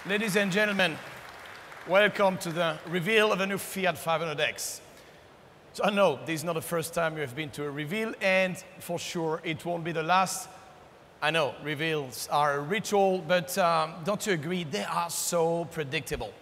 Ladies and gentlemen, welcome to the reveal of a new Fiat 500X. So I know this is not the first time you have been to a reveal, and for sure it won't be the last. I know reveals are a ritual, but don't you agree? They are so predictable.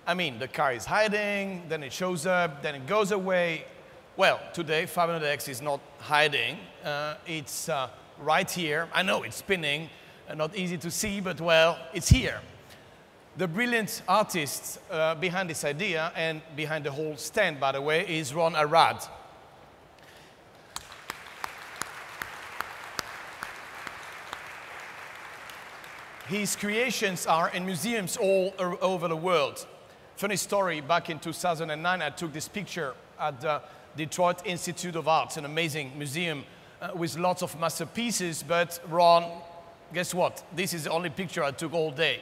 I mean, the car is hiding, then it shows up, then it goes away. Well, today 500X is not hiding. It's right here. I know it's spinning, not easy to see, but well, it's here. The brilliant artist behind this idea and behind the whole stand, by the way, is Ron Arad. His creations are in museums all over the world. Funny story, back in 2009, I took this picture at the Detroit Institute of Arts, an amazing museum with lots of masterpieces, but Ron, guess what? This is the only picture I took all day.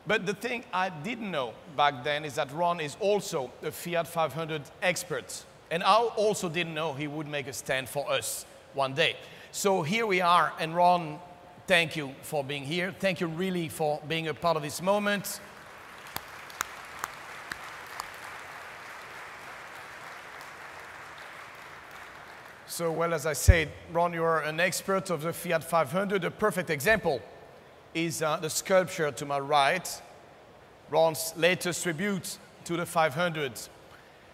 But the thing I didn't know back then is that Ron is also a Fiat 500 expert. And I also didn't know he would make a stand for us one day. So here we are, and Ron, thank you for being here. Thank you really for being a part of this moment. So, well, as I said, Ron, you are an expert of the Fiat 500. A perfect example is the sculpture to my right, Ron's latest tribute to the 500.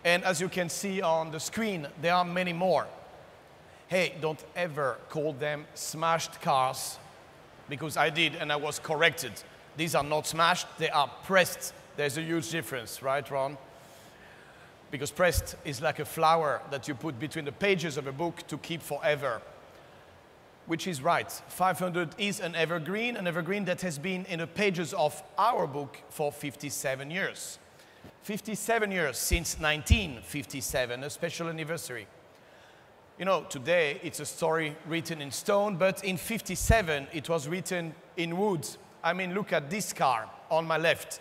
And as you can see on the screen, there are many more. Hey, don't ever call them smashed cars, because I did and I was corrected. These are not smashed, they are pressed. There's a huge difference, right, Ron? Because pressed is like a flower that you put between the pages of a book to keep forever. Which is right. 500 is an evergreen that has been in the pages of our book for 57 years. 57 years since 1957, a special anniversary. You know, today it's a story written in stone, but in 57 it was written in wood. I mean, look at this car on my left.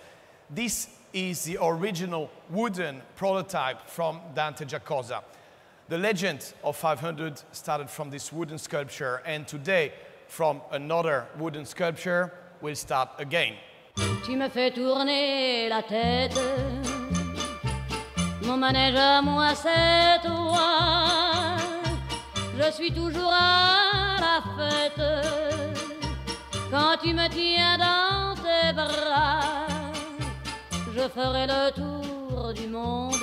This is the original wooden prototype from Dante Giacosa. The legend of 500 started from this wooden sculpture, and today, from another wooden sculpture, we'll start again. Tu me fais tourner la tête, mon manège à moi c'est toi, je suis toujours à la fête, quand tu me tiens dans tes bras, je ferai le tour du monde.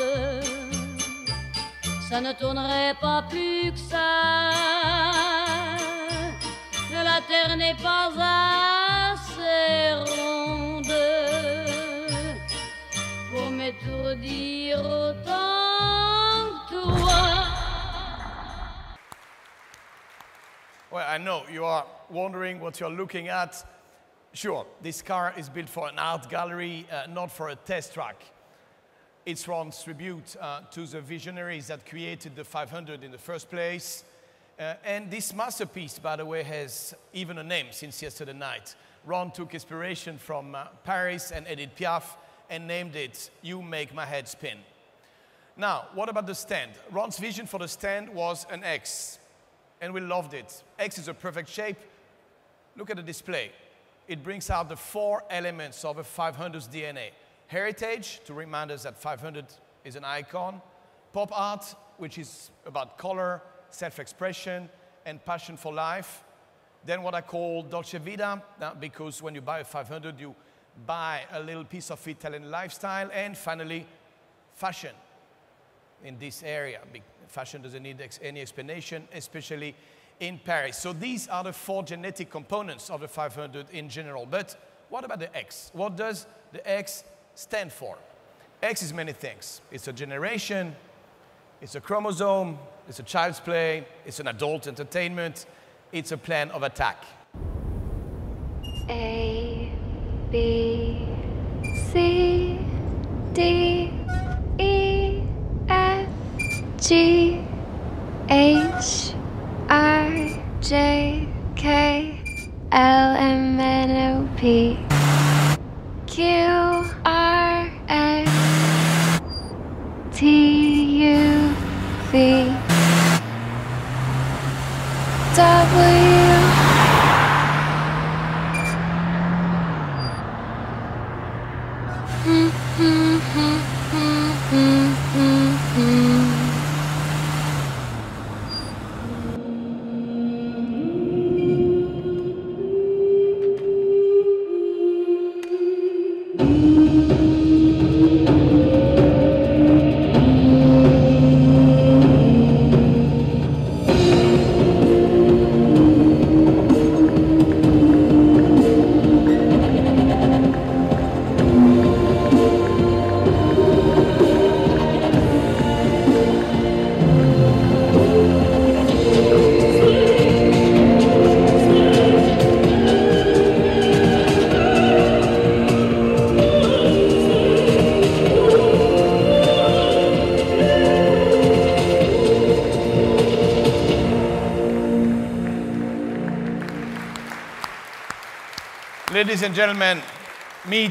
Ça ne tournerait pas plus que ça. La terre n'est pas assez ronde pour m'étourdir autant que toi. Well, I know you are wondering what you're looking at. Sure, this car is built for an art gallery, not for a test track. It's Ron's tribute to the visionaries that created the 500 in the first place. And this masterpiece, by the way, has even a name since yesterday night. Ron took inspiration from Paris and Edith Piaf and named it "You Make My Head Spin." Now, what about the stand? Ron's vision for the stand was an X, and we loved it. X is a perfect shape. Look at the display. It brings out the 4 elements of a 500's DNA. Heritage, to remind us that 500 is an icon. Pop art, which is about color, self-expression, and passion for life. Then what I call Dolce Vita, because when you buy a 500, you buy a little piece of Italian lifestyle. And finally, fashion in this area. Fashion doesn't need any explanation, especially in Paris. So these are the 4 genetic components of the 500 in general. But what about the X? What does the X stand for? X is many things. It's a generation, it's a chromosome, it's a child's play, it's an adult entertainment, it's a plan of attack. A, B, C, D, E, F, G, H, I, J, K, L, M, N, O, P, Q, R, S, T, U, V, W, Ladies and gentlemen, meet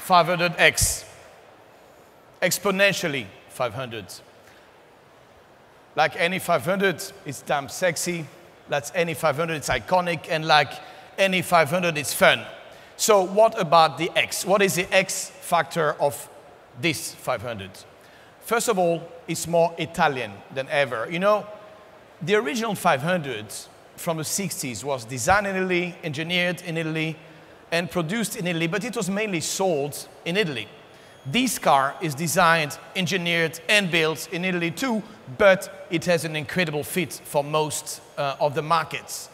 500X. Exponentially 500. Like any 500, it's damn sexy. Like any 500, it's iconic. And like any 500, it's fun. So what about the X? What is the X factor of this 500? First of all, it's more Italian than ever. You know, the original 500 from the 60s was designed in Italy, engineered in Italy, and produced in Italy, but it was mainly sold in Italy. This car is designed, engineered, and built in Italy too, but it has an incredible fit for most of the markets.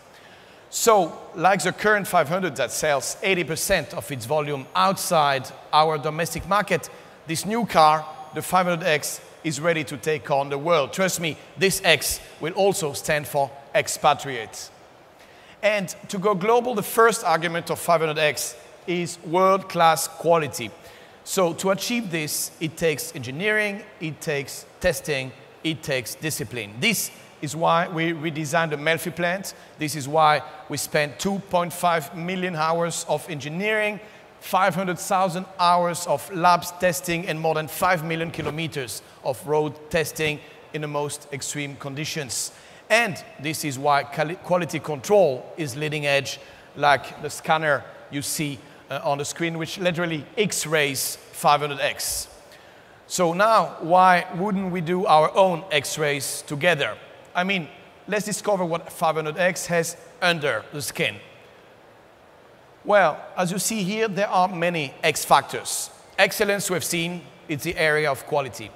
So, like the current 500 that sells 80% of its volume outside our domestic market, this new car, the 500X, is ready to take on the world. Trust me, this X will also stand for expatriates. And to go global, the first argument of 500X is world-class quality. So to achieve this, it takes engineering, it takes testing, it takes discipline. This is why we redesigned the Melfi plant. This is why we spent 2.5 million hours of engineering, 500,000 hours of labs testing, and more than 5 million kilometers of road testing in the most extreme conditions. And this is why quality control is leading edge, like the scanner you see on the screen, which literally X-rays 500X. So now, why wouldn't we do our own X-rays together? I mean, let's discover what 500X has under the skin. Well, as you see here, there are many X factors. Excellence, we've seen, it's the area of quality.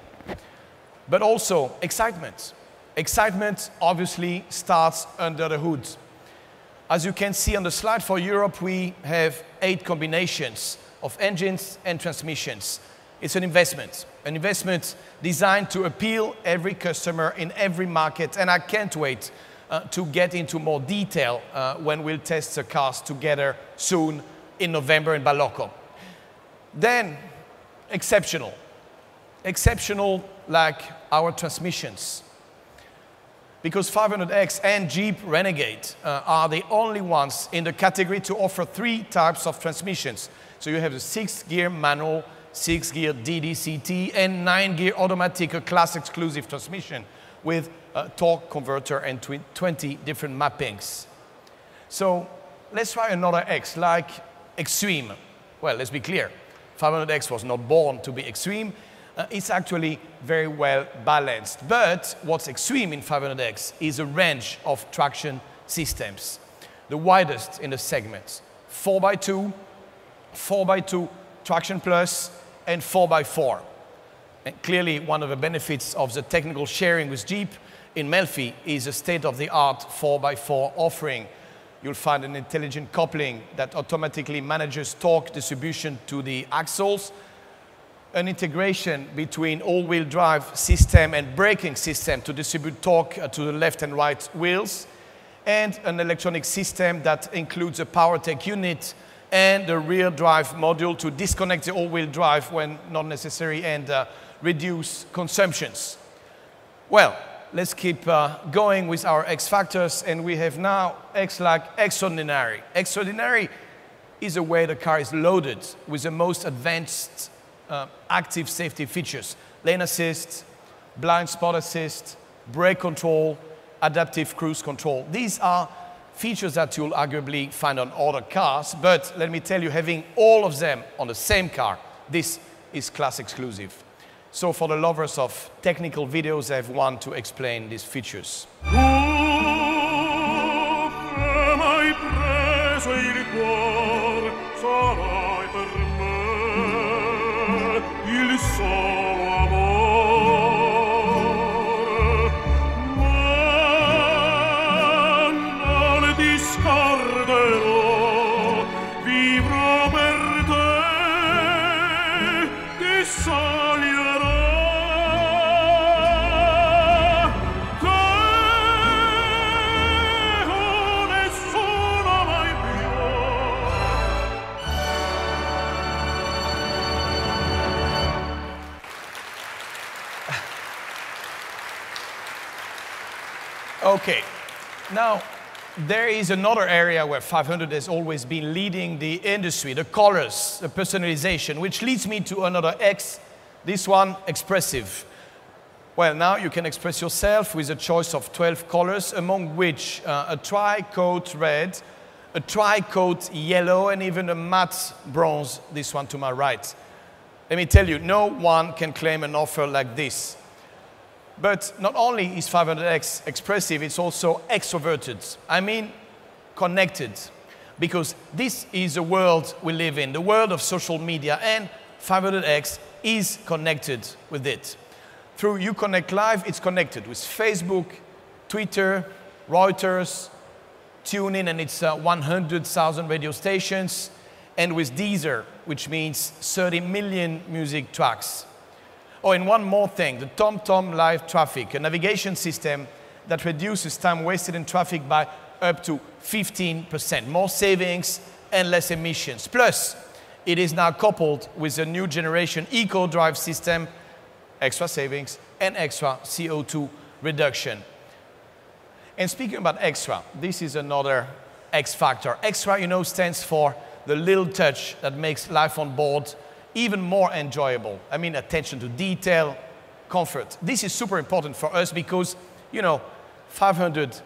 But also excitement. Excitement obviously starts under the hood. As you can see on the slide, for Europe, we have 8 combinations of engines and transmissions. It's an investment designed to appeal every customer in every market, and I can't wait to get into more detail when we'll test the cars together soon in November in Balocco. Then, exceptional. Exceptional like our transmissions. Because 500X and Jeep Renegade are the only ones in the category to offer 3 types of transmissions. So you have the 6-gear manual, 6-gear DDCT, and 9-gear automatic, a class exclusive transmission with a torque converter and 20 different mappings. So let's try another X, like extreme. Well, let's be clear, 500X was not born to be extreme. It's actually very well balanced. But what's extreme in 500X is a range of traction systems. The widest in the segment, 4x2, 4x2 traction plus, and 4x4. And clearly, one of the benefits of the technical sharing with Jeep in Melfi is a state-of-the-art 4x4 offering. You'll find an intelligent coupling that automatically manages torque distribution to the axles, an integration between all-wheel drive system and braking system to distribute torque to the left and right wheels, and an electronic system that includes a power tech unit and the rear drive module to disconnect the all-wheel drive when not necessary and reduce consumptions. Well, let's keep going with our X factors, and we have now X like extraordinary. Extraordinary is a way the car is loaded with the most advanced active safety features: lane assist, blind spot assist, brake control, adaptive cruise control. These are features that you'll arguably find on other cars, but let me tell you, having all of them on the same car, this is class exclusive. So for the lovers of technical videos, I have one to explain these features. Okay, now there is another area where 500 has always been leading the industry, the colors, the personalization, which leads me to another X, this one, expressive. Well, now you can express yourself with a choice of 12 colors, among which a tri-coat red, a tri-coat yellow, and even a matte bronze, this one to my right. Let me tell you, no one can claim an offer like this. But not only is 500X expressive, it's also extroverted. I mean, connected. Because this is the world we live in, the world of social media, and 500X is connected with it. Through Uconnect Live, it's connected with Facebook, Twitter, Reuters, TuneIn and its 100,000 radio stations, and with Deezer, which means 30 million music tracks. Oh, and one more thing, the TomTom Live Traffic, a navigation system that reduces time wasted in traffic by up to 15%, more savings and less emissions. Plus, it is now coupled with a new generation eco-drive system, extra savings and extra CO2 reduction. And speaking about extra, this is another X factor. Extra, you know, stands for the little touch that makes life on board even more enjoyable. I mean, attention to detail, comfort. This is super important for us because, you know, 500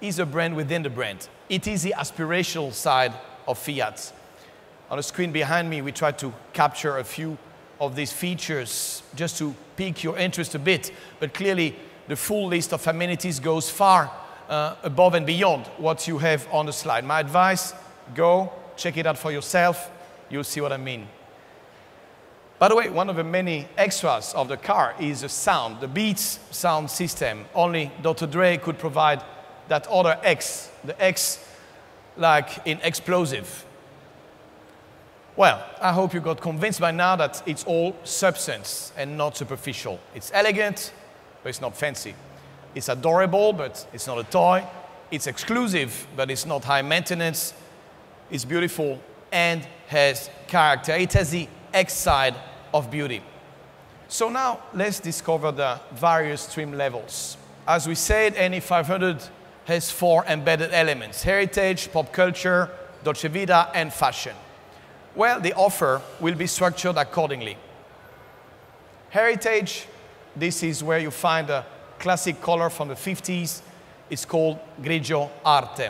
is a brand within the brand. It is the aspirational side of Fiat. On the screen behind me, we try to capture a few of these features just to pique your interest a bit. But clearly, the full list of amenities goes far above and beyond what you have on the slide. My advice, go, check it out for yourself. You'll see what I mean. By the way, one of the many extras of the car is the sound, the Beats sound system. Only Dr. Dre could provide that other X, the X like in explosive. Well, I hope you got convinced by now that it's all substance and not superficial. It's elegant, but it's not fancy. It's adorable, but it's not a toy. It's exclusive, but it's not high maintenance. It's beautiful and has character. It has the X side of beauty. So now let's discover the various trim levels. As we said, any 500 has 4 embedded elements: heritage, pop culture, Dolce Vita, and fashion. Well, the offer will be structured accordingly. Heritage, this is where you find a classic color from the 50s. It's called Grigio Arte.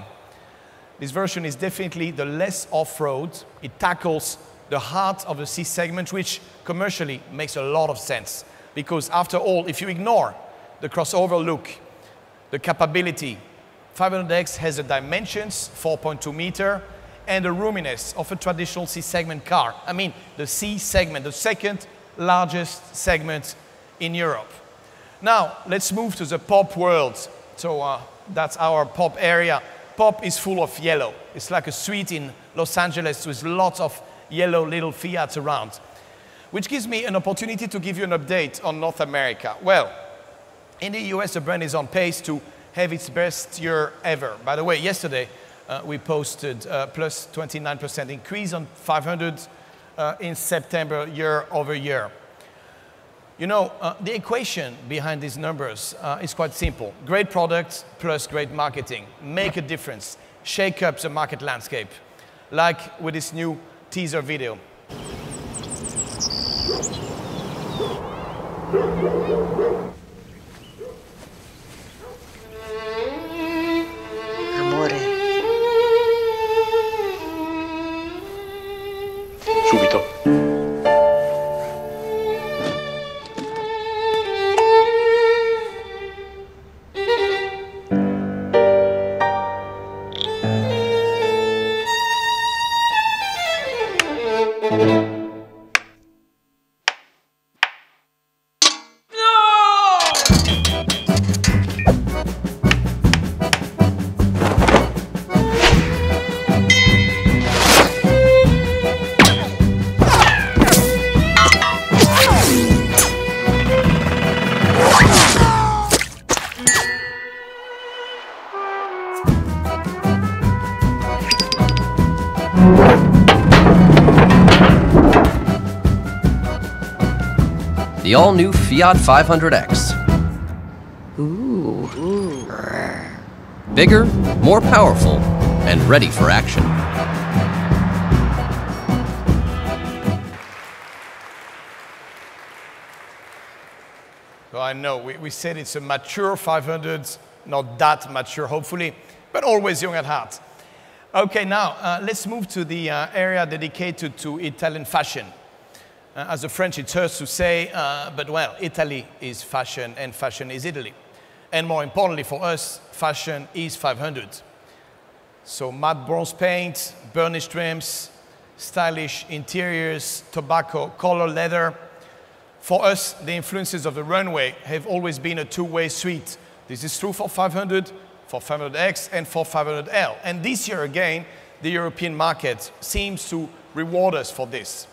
This version is definitely the less off-road. It tackles the heart of the C segment, which commercially makes a lot of sense. Because after all, if you ignore the crossover look, the capability, 500X has the dimensions, 4.2 meter, and the roominess of a traditional C segment car. I mean, the C segment, the second largest segment in Europe. Now, let's move to the pop world. So that's our pop area. Pop is full of yellow. It's like a street in Los Angeles with lots of yellow little Fiats around, which gives me an opportunity to give you an update on North America. Well, in the US, the brand is on pace to have its best year ever. By the way, yesterday, we posted plus 29% increase on 500 in September year over year. You know, the equation behind these numbers is quite simple. Great products plus great marketing. Make a difference. Shake up the market landscape. Like with this new teaser video. Amore. Subito. The all-new Fiat 500X. Ooh. Bigger, more powerful, and ready for action. Well, I know, we said it's a mature 500, not that mature, hopefully, but always young at heart. Okay, now, let's move to the area dedicated to Italian fashion. As a French, it hurts to say, but well, Italy is fashion and fashion is Italy. And more importantly for us, fashion is 500. So matte bronze paint, burnished rims, stylish interiors, tobacco, color leather. For us, the influences of the runway have always been a two-way street. This is true for 500, for 500X, and for 500L. And this year again, the European market seems to reward us for this.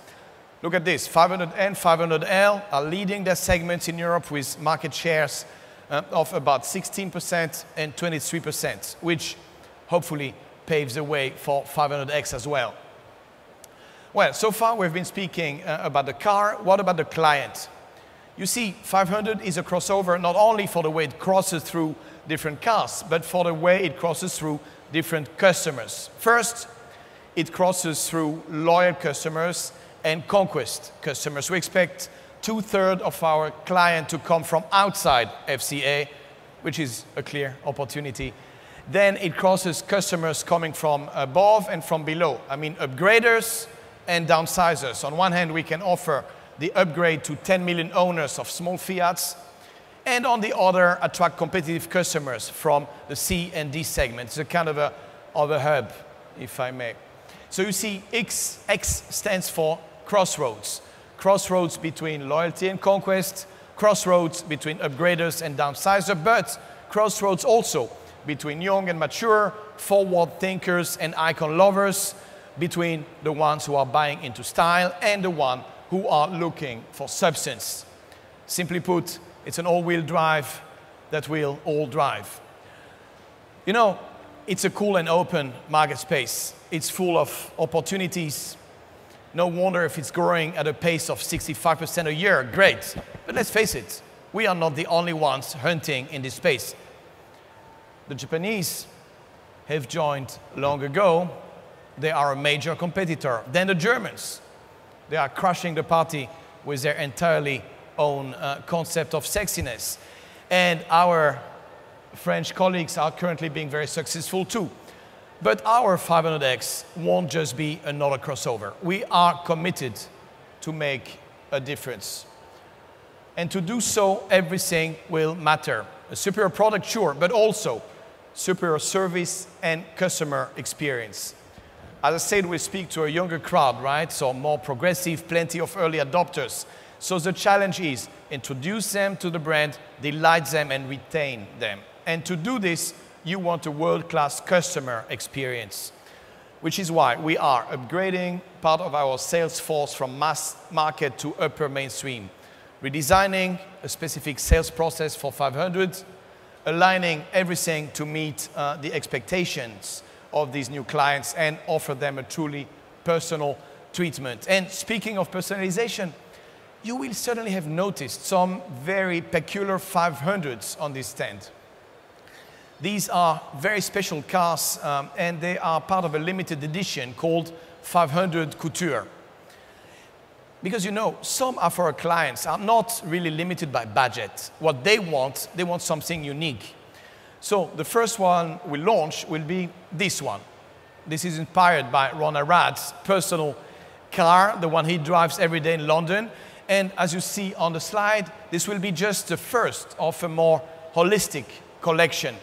Look at this, 500 and 500L are leading their segments in Europe with market shares of about 16% and 23%, which hopefully paves the way for 500X as well. Well, so far we've been speaking about the car. What about the client? You see, 500 is a crossover not only for the way it crosses through different cars, but for the way it crosses through different customers. First, it crosses through loyal customers and conquest customers. We expect 2/3 of our clients to come from outside FCA, which is a clear opportunity. Then it crosses customers coming from above and from below. I mean, upgraders and downsizers. On one hand, we can offer the upgrade to 10 million owners of small Fiats, and on the other, attract competitive customers from the C and D segments. It's a kind of a hub, if I may. So you see, X stands for crossroads. Crossroads between loyalty and conquest, crossroads between upgraders and downsizers, but crossroads also between young and mature, forward thinkers and icon lovers, between the ones who are buying into style and the ones who are looking for substance. Simply put, it's an all-wheel drive that will all drive. You know, it's a cool and open market space. It's full of opportunities. No wonder if it's growing at a pace of 65% a year, great. But let's face it, we are not the only ones hunting in this space. The Japanese have joined long ago. They are a major competitor. Then the Germans, they are crushing the party with their entirely own concept of sexiness. And our French colleagues are currently being very successful too. But our 500X won't just be another crossover. We are committed to make a difference. And to do so, everything will matter. A superior product, sure, but also superior service and customer experience. As I said, we speak to a younger crowd, right? So more progressive, plenty of early adopters. So the challenge is introduce them to the brand, delight them and retain them. And to do this, you want a world-class customer experience, which is why we are upgrading part of our sales force from mass market to upper mainstream, redesigning a specific sales process for 500, aligning everything to meet the expectations of these new clients and offer them a truly personal treatment. And speaking of personalization, you will certainly have noticed some very peculiar 500s on this stand. These are very special cars and they are part of a limited edition called 500 Couture. Because you know, some of our clients are not really limited by budget. What they want something unique. So the first one we launch will be this one. This is inspired by Ron Arrad's personal car, the one he drives every day in London. And as you see on the slide, this will be just the first of a more holistic collection.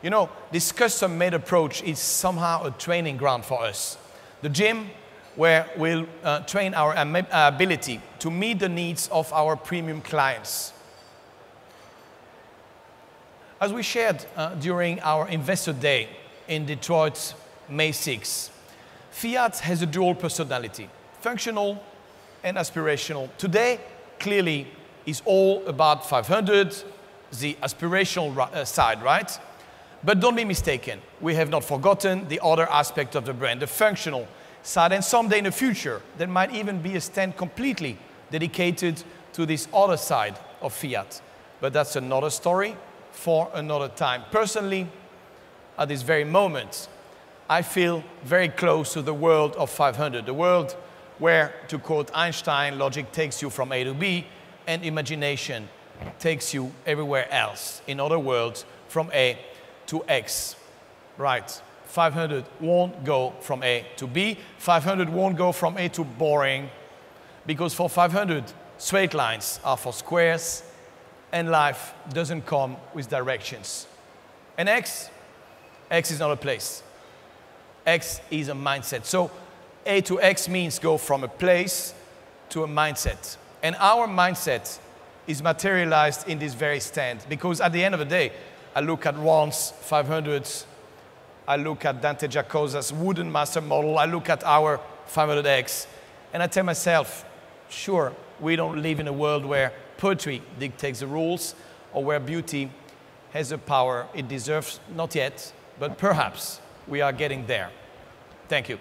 You know, this custom-made approach is somehow a training ground for us. The gym where we'll train our ability to meet the needs of our premium clients. As we shared during our Investor Day in Detroit, May 6, Fiat has a dual personality, functional and aspirational. Today, clearly, is all about 500, the aspirational side, right? But don't be mistaken, we have not forgotten the other aspect of the brand, the functional side, and someday in the future, there might even be a stand completely dedicated to this other side of Fiat. But that's another story for another time. Personally, at this very moment, I feel very close to the world of 500, the world where, to quote Einstein, logic takes you from A to B, and imagination takes you everywhere else. In other words, from A to X. Right. 500 won't go from A to B. 500 won't go from A to boring, because for 500, straight lines are for squares, and life doesn't come with directions. And X is not a place. X is a mindset. So A to X means go from a place to a mindset. And our mindset is materialized in this very stand, because at the end of the day, I look at Ron's 500s, I look at Dante Giacosa's wooden master model, I look at our 500X, and I tell myself, sure, we don't live in a world where poetry dictates the rules, or where beauty has the power it deserves, not yet, but perhaps we are getting there. Thank you.